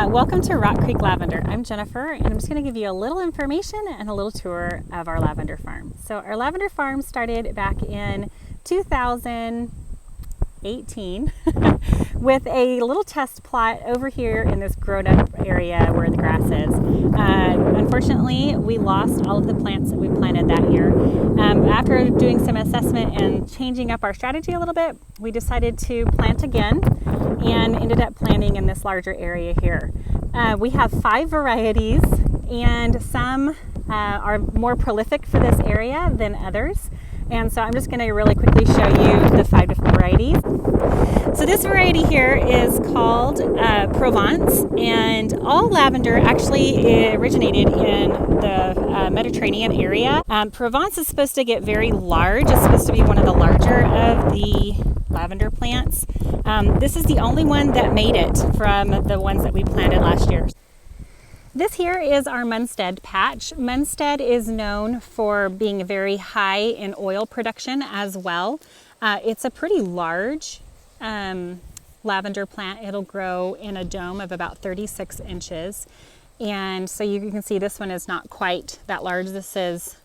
Welcome to Rock Creek Lavender. I'm Jennifer, and I'm just going to give you a little information and a little tour of our lavender farm. So our lavender farm started back in 2018 with a little test plot over here in this grown-up area where the grass is. Unfortunately, we lost all of the plants that we planted that year. After doing some assessment and changing up our strategy a little bit, we decided to plant again and ended up planting in this larger area here. We have 5 varieties, and some are more prolific for this area than others. And so I'm just going to really quickly show you the 5 different varieties. So this variety here is called Provence, and all lavender actually originated in the Mediterranean area. Provence is supposed to get very large. It's supposed to be one of the larger of the lavender plants. This is the only one that made it from the ones that we planted last year. This here is our Munstead patch. Munstead is known for being very high in oil production as well. It's a pretty large lavender plant. It'll grow in a dome of about 36 inches. And so you can see this one is not quite that large. This is,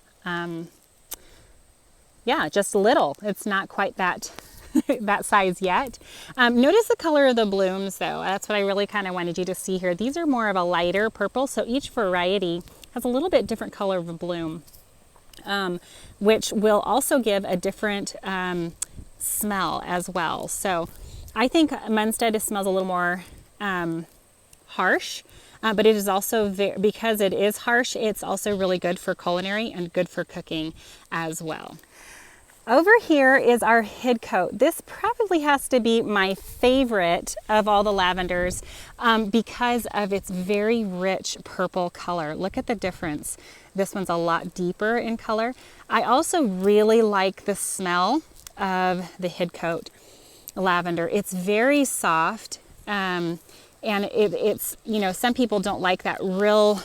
just little. It's not quite that that size yet. Notice the color of the blooms though. That's what I really kind of wanted you to see here. These are more of a lighter purple, so each variety has a little bit different color of a bloom, which will also give a different smell as well. So I think Munstead smells a little more harsh, but it is also, because it is harsh, it's also really good for culinary and good for cooking as well. Over here is our head coat. This probably has to be my favorite of all the lavenders because of its very rich purple color. Look at the difference. This one's a lot deeper in color. I also really like the smell of the head coat lavender. It's very soft, and it's, you know, some people don't like that real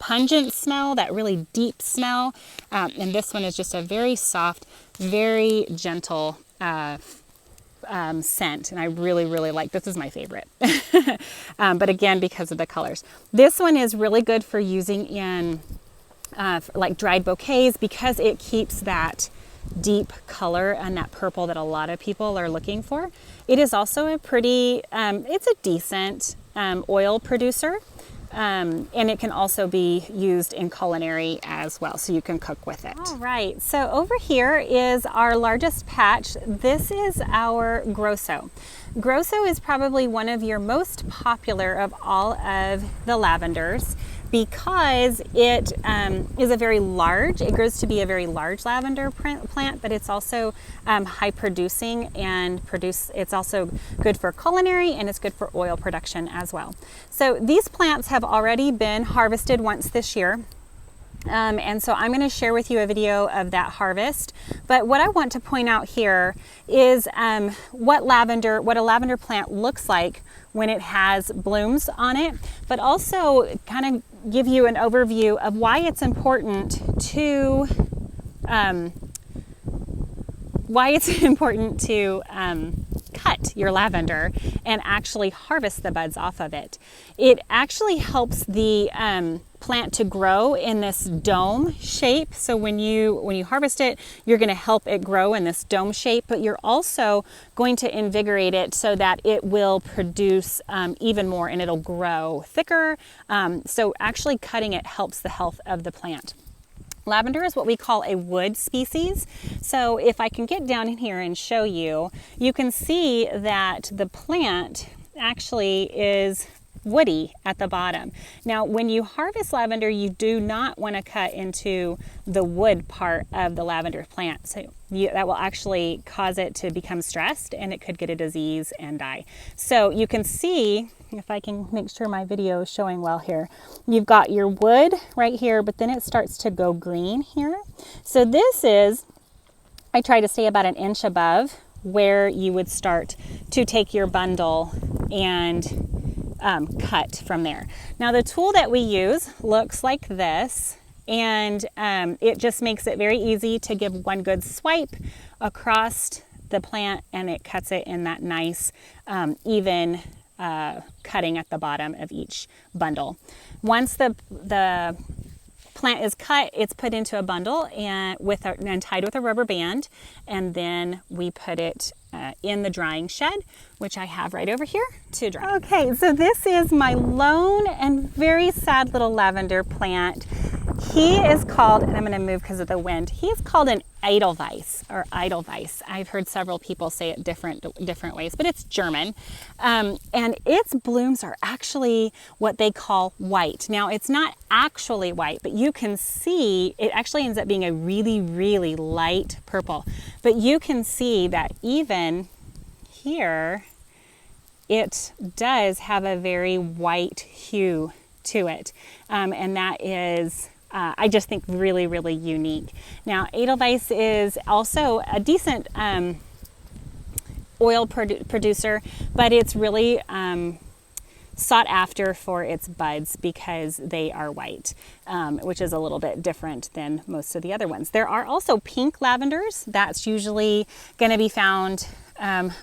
pungent smell, that really deep smell, and this one is just a very soft, very gentle scent, and I really like this. Is my favorite. But again, because of the colors. This one is really good for using in like dried bouquets, because it keeps that deep color and that purple that a lot of people are looking for. It is also a pretty, it's a decent oil producer. And it can also be used in culinary as well, so you can cook with it. All right, so over here is our largest patch. This is our Grosso. Grosso is probably one of your most popular of all of the lavenders because it is a very large, it grows to be a very large lavender plant, but it's also high producing and it's also good for culinary, and it's good for oil production as well. So these plants have already been harvested once this year. And so I'm going to share with you a video of that harvest. But what I want to point out here is what a lavender plant looks like when it has blooms on it, but also kind of give you an overview of why it's important to cut your lavender and actually harvest the buds off of it. It actually helps the plant to grow in this dome shape. So when you harvest it, you're going to help it grow in this dome shape, but you're also going to invigorate it so that it will produce even more, and it'll grow thicker. So actually cutting it helps the health of the plant. Lavender is what we call a wood species. So if I can get down in here and show you, you can see that the plant actually is woody at the bottom. Now, when you harvest lavender, you do not want to cut into the wood part of the lavender plant. So that will actually cause it to become stressed, and it could get a disease and die. So you can see, if I can make sure my video is showing well here, you've got your wood right here, but then it starts to go green here. So this is, I try to stay about an inch above where you would start to take your bundle and cut from there. Now the tool that we use looks like this, and it just makes it very easy to give one good swipe across the plant, and it cuts it in that nice even cutting at the bottom of each bundle. Once the plant is cut, it's put into a bundle and tied with a rubber band, and then we put it in the drying shed, which I have right over here to dry. Okay, so this is my lone and very sad little lavender plant. He is called, and I'm going to move because of the wind, he is called an Edelweiss or Edelweiss. I've heard several people say it different ways, but it's German. And its blooms are actually what they call white. Now, it's not actually white, but you can see it actually ends up being a really, really light purple. But you can see that even here, it does have a very white hue to it. And that is, I just think, really, really unique. Now, Edelweiss is also a decent oil producer, but it's really sought after for its buds because they are white, which is a little bit different than most of the other ones. There are also pink lavenders. That's usually going to be found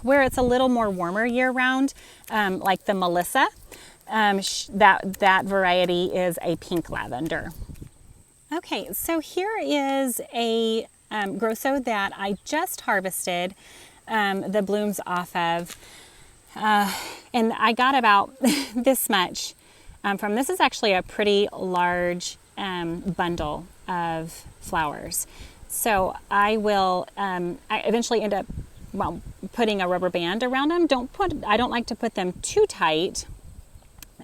where it's a little more warmer year-round, like the Melissa. That variety is a pink lavender. Okay, so here is a grosso that I just harvested the blooms off of. And I got about this much from this. Is actually a pretty large bundle of flowers. So I will I eventually end up putting a rubber band around them. I don't like to put them too tight.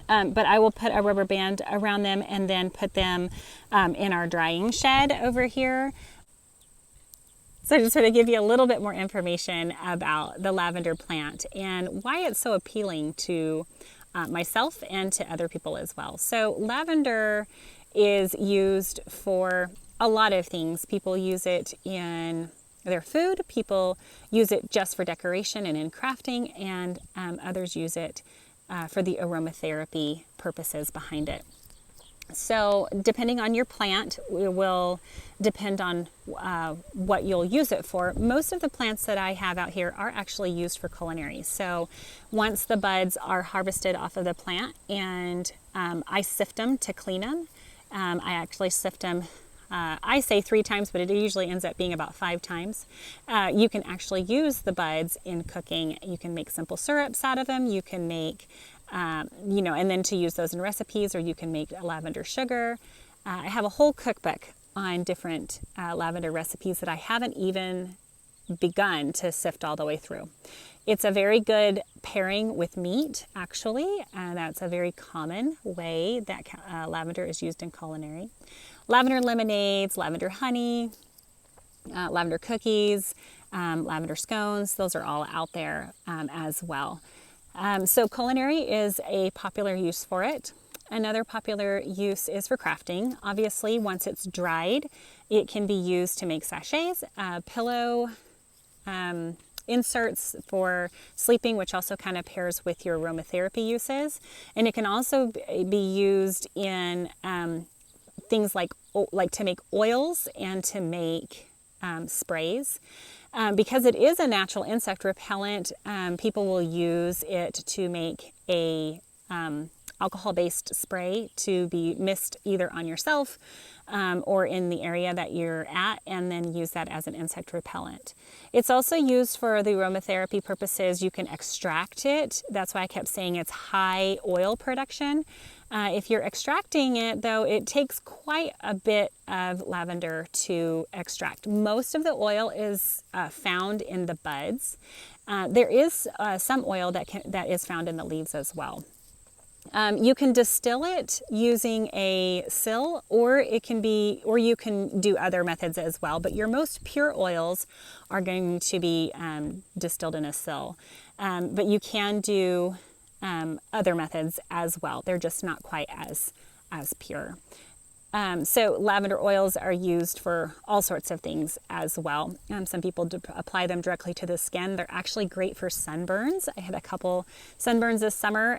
But I will put a rubber band around them and then put them in our drying shed over here. So I just want to give you a little bit more information about the lavender plant and why it's so appealing to myself and to other people as well. So lavender is used for a lot of things. People use it in their food, people use it just for decoration and in crafting, and others use it for the aromatherapy purposes behind it. So depending on your plant, it will depend on what you'll use it for. Most of the plants that I have out here are actually used for culinary. So once the buds are harvested off of the plant and I sift them to clean them, I actually sift them I say 3 times, but it usually ends up being about 5 times. You can actually use the buds in cooking. You can make simple syrups out of them. You can make, and then to use those in recipes, or you can make a lavender sugar. I have a whole cookbook on different lavender recipes that I haven't even begun to sift all the way through. It's a very good pairing with meat, actually. That's a very common way that lavender is used in culinary. Lavender lemonades, lavender honey, lavender cookies, lavender scones, those are all out there as well. So culinary is a popular use for it. Another popular use is for crafting. Obviously, once it's dried, it can be used to make sachets, pillow inserts for sleeping, which also kind of pairs with your aromatherapy uses. And it can also be used in things like to make oils and to make sprays. Because it is a natural insect repellent, people will use it to make a alcohol-based spray to be mist either on yourself or in the area that you're at, and then use that as an insect repellent. It's also used for the aromatherapy purposes. You can extract it. That's why I kept saying it's high oil production. If you're extracting it, though, it takes quite a bit of lavender to extract. Most of the oil is found in the buds. There is some oil that is found in the leaves as well. You can distill it using a sill, or you can do other methods as well. But your most pure oils are going to be distilled in a sill. But you can do other methods as well. They're just not quite as pure. So lavender oils are used for all sorts of things as well. Some people apply them directly to the skin. They're actually great for sunburns. I had a couple sunburns this summer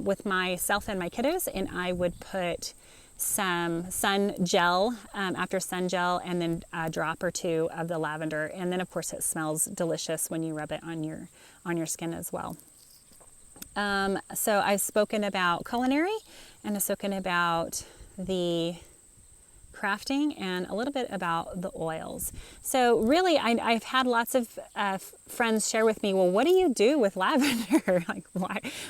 with myself and my kiddos, and I would put some sun gel, after sun gel, and then a drop or 2 of the lavender. And then of course it smells delicious when you rub it on your skin as well. So I've spoken about culinary, and I've spoken about the crafting, and a little bit about the oils. So really, I've had lots of friends share with me, well, what do you do with lavender? Like,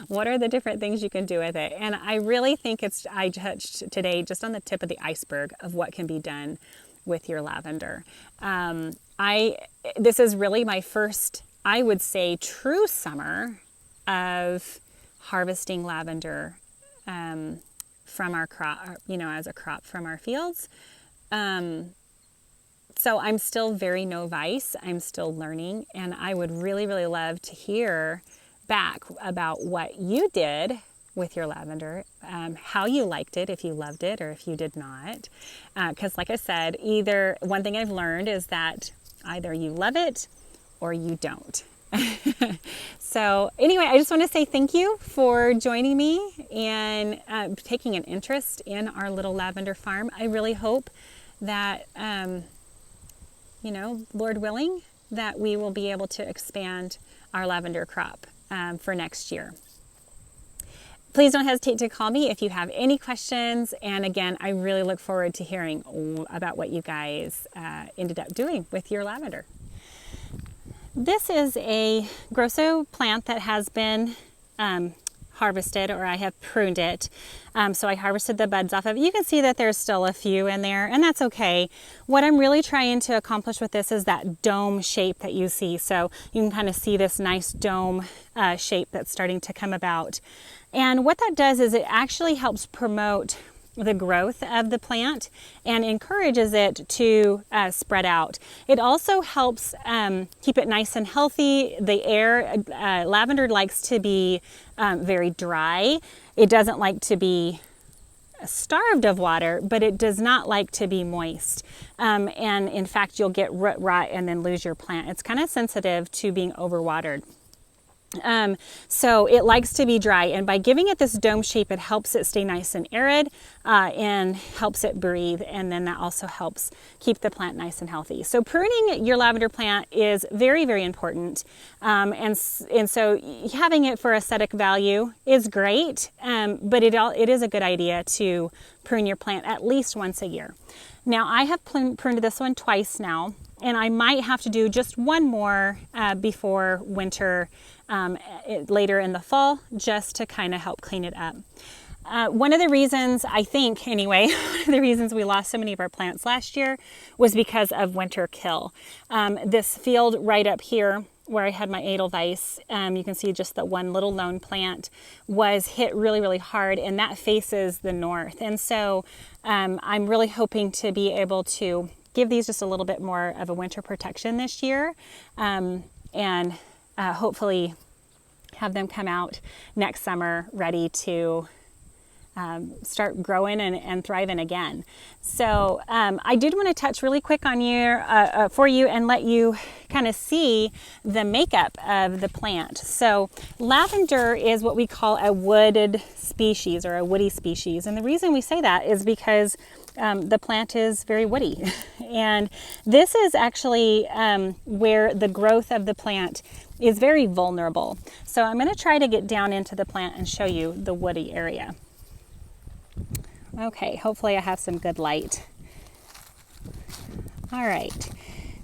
what are the different things you can do with it? And I really think I touched today just on the tip of the iceberg of what can be done with your lavender. This is really my first, I would say, true summer of harvesting lavender from our crop, as a crop from our fields. So I'm still very novice. I'm still learning, and I would really, really love to hear back about what you did with your lavender, how you liked it, if you loved it or if you did not. Because like I said, one thing I've learned is that either you love it or you don't. So anyway, I just want to say thank you for joining me and taking an interest in our little lavender farm. I really hope that, Lord willing, that we will be able to expand our lavender crop for next year. Please don't hesitate to call me if you have any questions. And again, I really look forward to hearing about what you guys ended up doing with your lavender. This is a Grosso plant that has been harvested, or I have pruned it. So I harvested the buds off of it. You can see that there's still a few in there, and that's okay. What I'm really trying to accomplish with this is that dome shape that you see. So you can kind of see this nice dome shape that's starting to come about. And what that does is it actually helps promote the growth of the plant and encourages it to spread out. It also helps keep it nice and healthy. The air, lavender likes to be very dry. It doesn't like to be starved of water, but it does not like to be moist. And in fact, you'll get root rot and then lose your plant. It's kind of sensitive to being overwatered. So it likes to be dry, and by giving it this dome shape, it helps it stay nice and arid and helps it breathe, and then that also helps keep the plant nice and healthy. So pruning your lavender plant is very, very important, and so having it for aesthetic value is great, but it is a good idea to prune your plant at least once a year. Now I have pruned this one twice now, and I might have to do just one more before winter, later in the fall, just to kind of help clean it up. One of the reasons, I think anyway, one of the reasons we lost so many of our plants last year was because of winter kill. This field right up here where I had my Edelweiss, you can see just the one little lone plant was hit really, really hard, and that faces the north. And so I'm really hoping to be able to give these just a little bit more of a winter protection this year, and hopefully have them come out next summer ready to start growing and thriving again. So I did want to touch really quick on for you and let you kind of see the makeup of the plant. So lavender is what we call a wooded species, or a woody species. And the reason we say that is because the plant is very woody. And this is actually where the growth of the plant is very vulnerable. So I'm going to try to get down into the plant and show you the woody area. Okay, hopefully I have some good light. All right,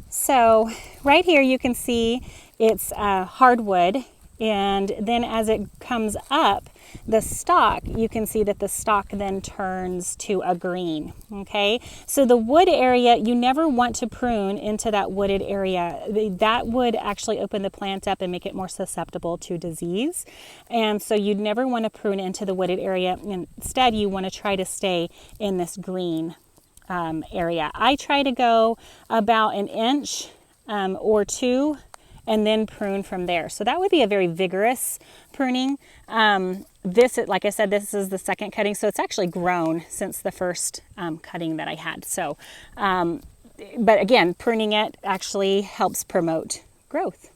so right here you can see it's hardwood, and then as it comes up, the stalk, you can see that the stalk then turns to a green, okay? So the wood area, you never want to prune into that wooded area. That would actually open the plant up and make it more susceptible to disease. And so you'd never want to prune into the wooded area. Instead, you want to try to stay in this green area. I try to go about an inch or two and then prune from there. So that would be a very vigorous pruning. This, like I said, this is the second cutting, so it's actually grown since the first cutting that I had. So, but again, pruning it actually helps promote growth.